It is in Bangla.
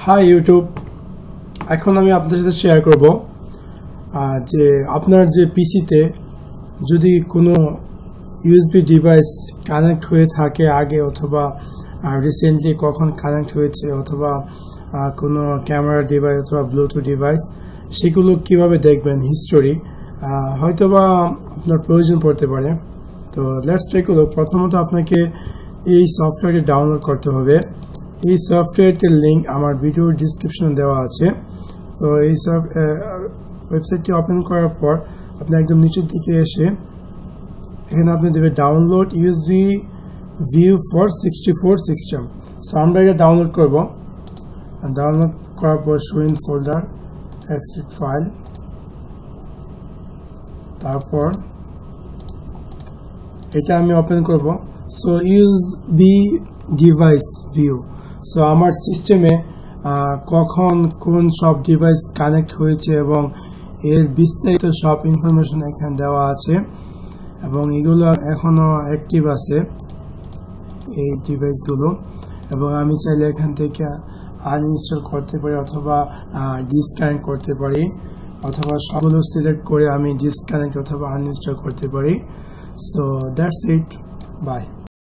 হাই ইউটিউব, এখন আমি আপনাদের সাথে শেয়ার করব যে আপনার যে পিসিতে যদি কোনো ইউএসবি ডিভাইস কানেক্ট হয়ে থাকে আগে অথবা রিসেন্টলি কখন কানেক্ট হয়েছে অথবা কোনো ক্যামেরা ডিভাইস অথবা ব্লুটুথ ডিভাইস, সেগুলো কিভাবে দেখবেন হিস্টোরি, হয়তোবা আপনার প্রয়োজন পড়তে পারে। তো লেটস টেক আ লুক। প্রথমত আপনাকে এই সফটওয়্যারটি ডাউনলোড করতে হবে। এই সফটওয়্যারটির লিঙ্ক আমার ভিডিওর ডিসক্রিপশনে দেওয়া আছে। তো এই ওয়েবসাইটটি ওপেন করার পর আপনি একদম নিচের দিকে এসে এখানে আপনি দেবেন download USB view for 64 system. So আমরা এটা ডাউনলোড করব। ডাউনলোড করার পর show in folder, extract file, তারপর এটা আমি ওপেন করব। So USB device view. So আমার সিস্টেমে কখন কোন সব ডিভাইস কানেক্ট হয়েছে এবং এর বিস্তারিত সব ইনফরমেশন এখানে দেওয়া আছে এবং এগুলো এখনো অ্যাক্টিভ আছে এই ডিভাইসগুলো, এবং আমি চাইলে এখান থেকে আনইনস্টল করতে পারি অথবা ডিসকানেক্ট করতে পারি, অথবা সবগুলো সিলেক্ট করে আমি ডিসকানেক্ট অথবা আনইনস্টল করতে পারি। So that's it, by.